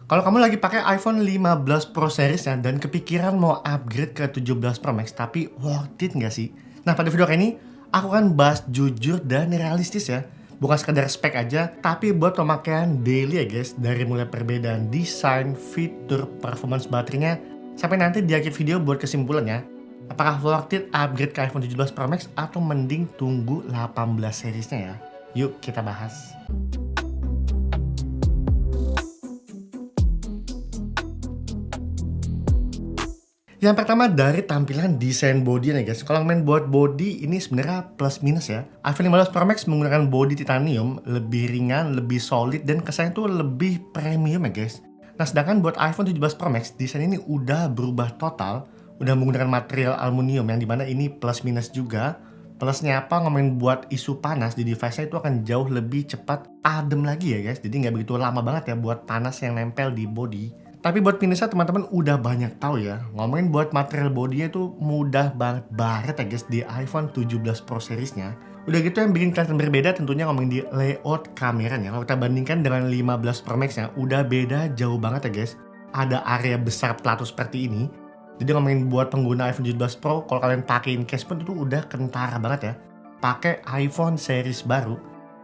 Kalau kamu lagi pakai iPhone 15 Pro series dan kepikiran mau upgrade ke 17 Pro Max, tapi worth it nggak sih? Nah, pada video kali ini, aku akan bahas jujur dan realistis ya. Bukan sekedar spek aja, tapi buat pemakaian daily ya guys. Dari mulai perbedaan desain, fitur, performance baterainya, sampai nanti di akhir video buat kesimpulannya. Apakah worth it upgrade ke iPhone 17 Pro Max atau mending tunggu 18 seriesnya ya? Yuk kita bahas. Yang pertama dari tampilan desain body nih guys. Kalau main buat body ini sebenarnya plus minus ya. iPhone 15 Pro Max menggunakan body titanium, lebih ringan, lebih solid, dan kesannya tuh lebih premium ya guys. Nah sedangkan buat iPhone 17 Pro Max desain ini udah berubah total, udah menggunakan material aluminium yang dimana ini plus minus juga. Plusnya apa, ngomongin buat isu panas di device-nya itu akan jauh lebih cepat adem lagi ya guys. Jadi nggak begitu lama banget ya buat panas yang nempel di body. Tapi buat minusnya teman-teman udah banyak tahu ya. Ngomongin buat material bodinya itu mudah banget baret ya guys di iPhone 17 Pro seriesnya. Udah gitu yang bikin kelihatan berbeda tentunya ngomongin di layout kameranya. Kalau kita bandingkan dengan 15 Pro Max nya udah beda jauh banget ya guys. Ada area besar plato seperti ini. Jadi ngomongin buat pengguna iPhone 17 Pro, kalau kalian pakein case pun itu udah kentara banget ya. Pakai iPhone series baru.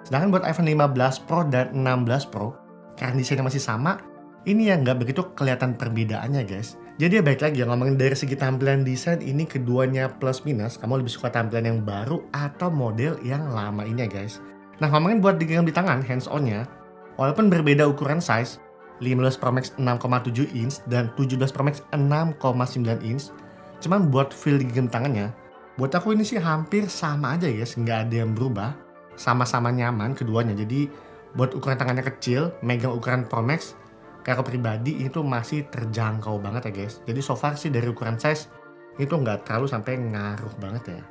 Sedangkan buat iPhone 15 Pro dan 16 Pro, karena desainnya masih sama, ini yang nggak begitu kelihatan perbedaannya guys. Jadi ya baik lagi ya, ngomongin dari segi tampilan desain ini keduanya plus minus. Kamu lebih suka tampilan yang baru atau model yang lama ini ya guys. Nah ngomongin buat digenggam di tangan hands on-nya, walaupun berbeda ukuran size, 15 Pro Max 6,7 inch dan 17 Pro Max 6,9 inch, cuman buat feel digenggam tangannya, buat aku ini sih hampir sama aja guys, nggak ada yang berubah. Sama-sama nyaman keduanya. Jadi buat ukuran tangannya kecil, megang ukuran Pro Max, kayak aku pribadi itu masih terjangkau banget ya guys. Jadi so far sih dari ukuran size itu nggak terlalu sampai ngaruh banget ya.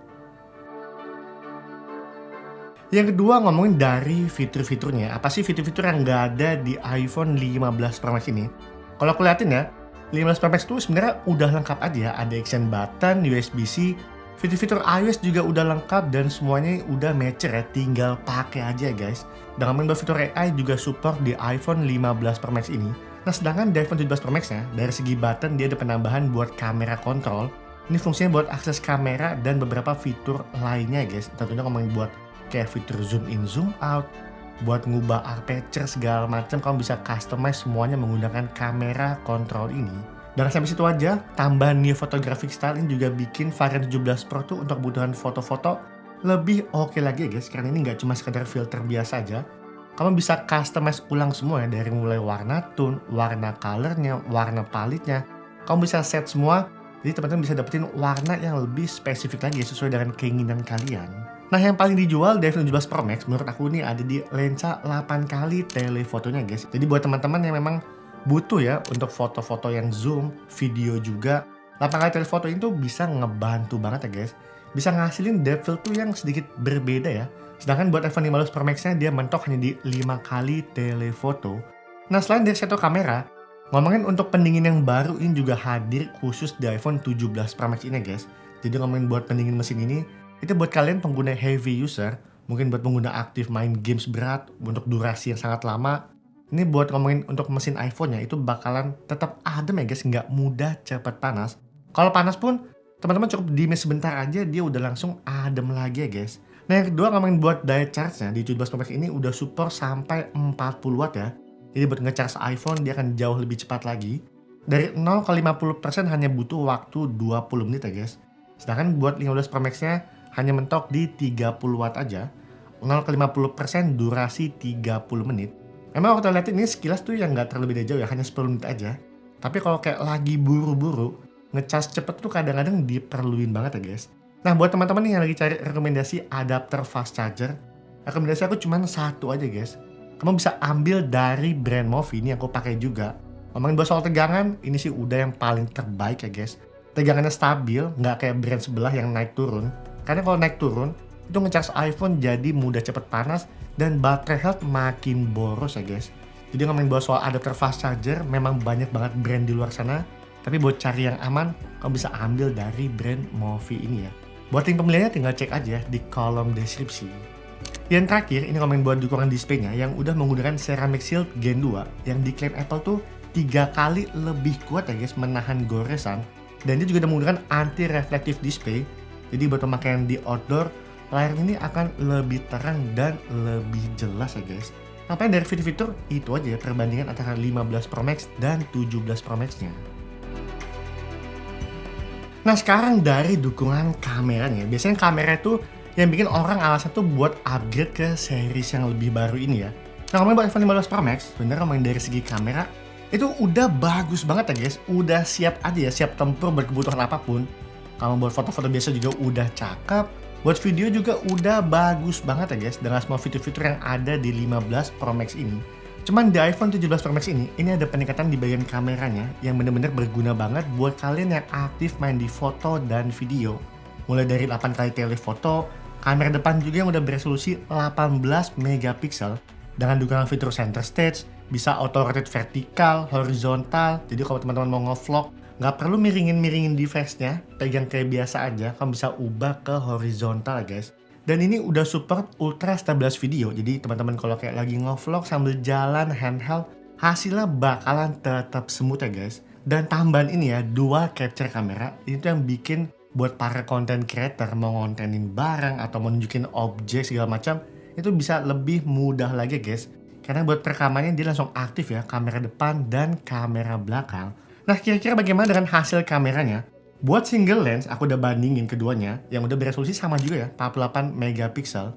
Yang kedua ngomongin dari fitur-fiturnya. Apa sih fitur-fitur yang nggak ada di iPhone 15 Pro Max ini? Kalau aku liatin ya, 15 Pro Max itu sebenarnya udah lengkap aja. Ada extend button, USB-C, fitur-fitur iOS juga udah lengkap dan semuanya udah mature ya. Tinggal pakai aja guys. Dan ngomongin buat fitur AI juga support di iPhone 15 Pro Max ini. Nah sedangkan di iPhone 17 Pro Max nya, dari segi button dia ada penambahan buat kamera kontrol. Ini fungsinya buat akses kamera dan beberapa fitur lainnya guys. Tentunya ngomongin buat kayak fitur zoom in zoom out, buat ngubah aperture segala macam, kamu bisa customize semuanya menggunakan kamera kontrol ini. Dan sampai situ aja, tambahan new photographic style ini juga bikin varian 17 Pro tuh untuk kebutuhan foto-foto lebih oke lagi guys, karena ini nggak cuma sekedar filter biasa aja. Kamu bisa customize ulang semua ya, dari mulai warna tone, warna colornya, warna palitnya. Kamu bisa set semua, jadi teman-teman bisa dapetin warna yang lebih spesifik lagi sesuai dengan keinginan kalian. Nah yang paling dijual di iPhone 17 Pro Max menurut aku ini ada di lensa 8 kali telefotonya guys. Jadi buat teman-teman yang memang butuh ya untuk foto-foto yang zoom, video juga, 8 kali telefoto itu bisa ngebantu banget ya guys. Bisa ngasilin depth field tuh yang sedikit berbeda ya. Sedangkan buat iPhone 15 Pro Max-nya dia mentok hanya di 5 kali telefoto. Nah selain dari satu kamera, ngomongin untuk pendingin yang baru ini juga hadir khusus di iPhone 17 Pro Max ini guys. Jadi ngomongin buat pendingin mesin ini, itu buat kalian pengguna heavy user, mungkin buat pengguna aktif main games berat untuk durasi yang sangat lama. Ini buat ngomongin untuk mesin iPhone-nya itu bakalan tetap adem ya guys, nggak mudah cepet panas. Kalau panas pun teman-teman cukup diem sebentar aja dia udah langsung adem lagi ya guys. Nah yang kedua ngomongin buat daya charge-nya di 17 Pro Max ini udah support sampai 40 watt ya. Jadi buat nge-charge iPhone dia akan jauh lebih cepat lagi. Dari 0 ke 50% hanya butuh waktu 20 menit ya guys. Sedangkan buat 15 Pro Max-nya hanya mentok di 30 watt aja. 0 ke 50% durasi 30 menit. Emang waktu lihat ini sekilas tuh yang nggak terlalu beda jauh ya, hanya 10 menit aja. Tapi kalau kayak lagi buru-buru, ngecas cepet tuh kadang-kadang diperluin banget ya guys. Nah buat teman-teman yang lagi cari rekomendasi adapter fast charger, rekomendasi aku cuma satu aja guys. Kamu bisa ambil dari brand Movi, ini yang aku pakai juga. Ngomongin buat soal tegangan, ini sih udah yang paling terbaik ya guys. Tegangannya stabil, nggak kayak brand sebelah yang naik turun. Karena kalau naik turun, itu ngecas iPhone jadi mudah cepet panas dan baterai health makin boros ya guys. Jadi ngomongin bahwa soal adapter fast charger, memang banyak banget brand di luar sana. Tapi buat cari yang aman, kamu bisa ambil dari brand Movi ini ya. Buat link pembeliannya tinggal cek aja di kolom deskripsi. Yang terakhir, ini ngomongin buat dukungan displaynya yang udah menggunakan Ceramic Shield Gen 2 yang diklaim Apple tuh 3 kali lebih kuat ya guys menahan goresan. Dan dia juga menggunakan anti reflective display. Jadi buat pemakaian di outdoor, layar ini akan lebih terang dan lebih jelas ya guys. Nampaknya dari fitur-fitur itu aja ya perbandingan antara 15 Pro Max dan 17 Pro Max-nya. Nah sekarang dari dukungan kameranya, biasanya kamera itu yang bikin orang alasan tuh buat upgrade ke series yang lebih baru ini ya. Nah ngomongin buat iPhone 15 Pro Max, sebenarnya ngomongin dari segi kamera, itu udah bagus banget ya guys, udah siap aja ya, siap tempur buat kebutuhan apapun. Kalau buat foto-foto biasa juga udah cakep, buat video juga udah bagus banget ya guys, dengan semua fitur-fitur yang ada di 15 Pro Max ini. Cuman di iPhone 17 Pro Max ini ada peningkatan di bagian kameranya yang bener-bener berguna banget buat kalian yang aktif main di foto dan video. Mulai dari 8 kali telefoto, kamera depan juga yang udah beresolusi 18 megapiksel dengan dukungan fitur center stage, bisa auto rotate vertikal, horizontal. Jadi kalau teman-teman mau nge-vlog, nggak perlu miringin device-nya, pegang kayak biasa aja, kamu bisa ubah ke horizontal guys. Dan ini udah support ultra stabilize video, jadi teman-teman kalau kayak lagi nge-vlog sambil jalan handheld, hasilnya bakalan tetap smooth ya guys. Dan tambahan ini ya, dual capture kamera, ini tuh yang bikin buat para content creator mau ngontenin barang atau mau nunjukin objek segala macam, itu bisa lebih mudah lagi guys. Karena buat perekamannya dia langsung aktif ya, kamera depan dan kamera belakang. Nah kira-kira bagaimana dengan hasil kameranya? Buat single lens, aku udah bandingin keduanya, yang udah beresolusi sama juga ya, 48 megapiksel.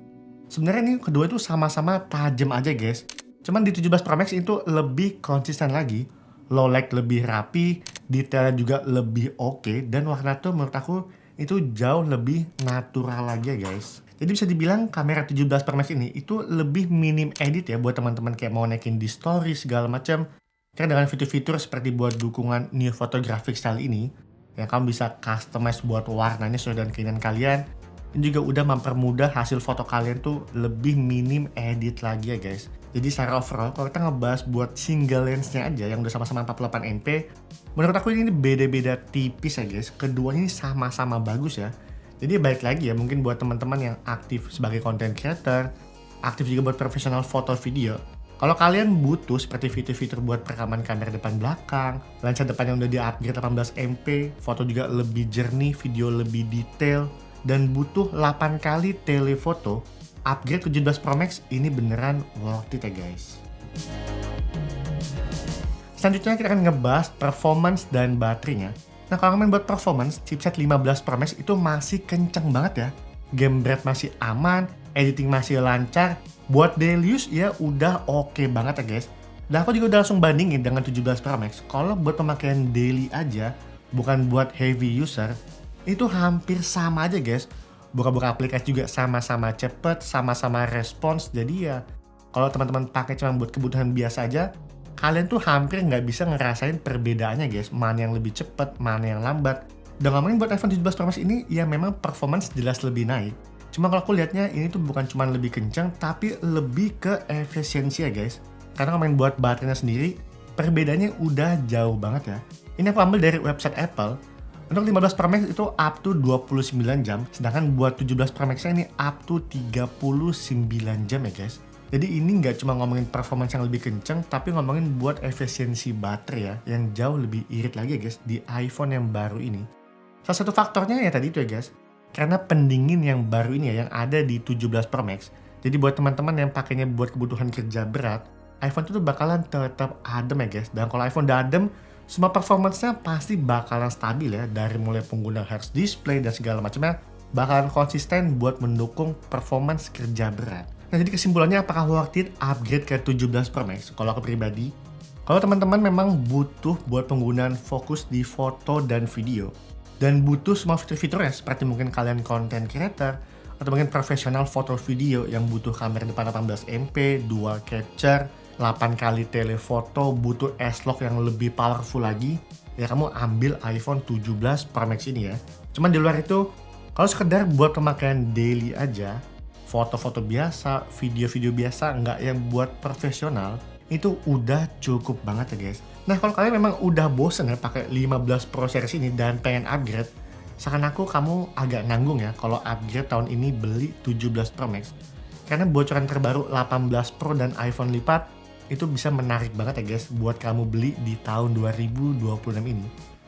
Sebenarnya ini kedua itu sama-sama tajam aja guys. Cuman di 17 Pro Max itu lebih konsisten lagi. Low light lebih rapi, detailnya juga lebih oke, dan warna tuh menurut aku itu jauh lebih natural lagi ya guys. Jadi bisa dibilang kamera 17 Pro Max ini itu lebih minim edit ya buat teman-teman kayak mau naikin di story segala macam. Karena dengan fitur-fitur seperti buat dukungan new photographic style ini, ya kamu bisa customize buat warnanya sesuai dengan keinginan kalian, dan juga udah mempermudah hasil foto kalian tuh lebih minim edit lagi ya guys. Jadi secara overall kalau kita ngebahas buat single lensnya aja yang udah sama-sama 48MP, menurut aku ini beda-beda tipis ya guys. Keduanya ini sama-sama bagus ya. Jadi balik lagi ya, mungkin buat teman-teman yang aktif sebagai content creator, aktif juga buat profesional foto video, kalau kalian butuh seperti fitur-fitur buat perekaman kamera depan belakang, lensa depan yang udah di-upgrade 18MP, foto juga lebih jernih, video lebih detail, dan butuh 8 kali telefoto, upgrade 17 Pro Max ini beneran worth it ya guys. Selanjutnya kita akan ngebahas performance dan baterainya. Nah kalau ngomongin buat performance, chipset 15 Pro Max itu masih kenceng banget ya. Game rate masih aman, editing masih lancar. Buat daily use ya udah oke banget ya guys. Dan aku juga udah langsung bandingin dengan 17 Pro Max. Kalau buat pemakaian daily aja, bukan buat heavy user, itu hampir sama aja guys. Buka-buka aplikasi juga sama-sama cepet, sama-sama respons. Jadi ya kalau teman-teman pakai cuma buat kebutuhan biasa aja, kalian tuh hampir nggak bisa ngerasain perbedaannya guys. Mana yang lebih cepet, mana yang lambat. Dan ngomongin buat iPhone 17 Pro Max ini, ya memang performance jelas lebih naik. Cuma kalau aku lihatnya ini tuh bukan cuma lebih kencang, tapi lebih ke efisiensi ya guys. Karena ngomongin buat baterainya sendiri, perbedaannya udah jauh banget ya. Ini aku ambil dari website Apple. Untuk 15 Pro Max itu up to 29 jam, sedangkan buat 17 Pro Max ini up to 39 jam ya guys. Jadi ini nggak cuma ngomongin performance yang lebih kencang, tapi ngomongin buat efisiensi baterai ya, yang jauh lebih irit lagi ya guys di iPhone yang baru ini. Salah satu faktornya ya tadi itu ya guys, karena pendingin yang baru ini ya, yang ada di 17 Pro Max. Jadi buat teman-teman yang pakainya buat kebutuhan kerja berat, iPhone itu bakalan tetap adem ya guys. Dan kalau iPhone udah adem, semua performance-nya pasti bakalan stabil ya. Dari mulai pengguna heads display dan segala macamnya, bakalan konsisten buat mendukung performance kerja berat. Nah jadi kesimpulannya, apakah worth it upgrade ke 17 Pro Max? Kalau aku pribadi, kalau teman-teman memang butuh buat penggunaan fokus di foto dan video, dan butuh semua fitur-fiturnya seperti mungkin kalian content creator atau mungkin profesional foto video yang butuh kamera depan 18MP, dual capture, 8 kali telefoto, butuh S-Log yang lebih powerful lagi, ya kamu ambil iPhone 17 Pro Max ini ya. Cuman di luar itu, kalau sekedar buat pemakaian daily aja, foto-foto biasa, video-video biasa, nggak yang buat profesional, itu udah cukup banget ya guys. Nah kalau kalian memang udah bosen ya pakai 15 Pro series ini dan pengen upgrade, saran aku kamu agak nanggung ya kalau upgrade tahun ini beli 17 Pro Max. Karena bocoran terbaru 18 Pro dan iPhone lipat itu bisa menarik banget ya guys buat kamu beli di tahun 2026 ini.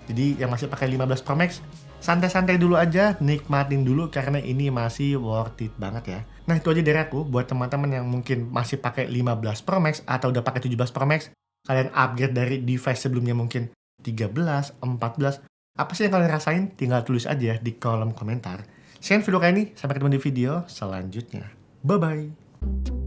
Jadi yang masih pakai 15 Pro Max, santai-santai dulu aja, nikmatin dulu karena ini masih worth it banget ya. Nah itu aja dari aku, buat teman-teman yang mungkin masih pakai 15 Pro Max atau udah pakai 17 Pro Max, kalian upgrade dari device sebelumnya mungkin 13, 14, apa sih yang kalian rasain? Tinggal tulis aja di kolom komentar. Sekian video kali ini, sampai ketemu di video selanjutnya. Bye-bye!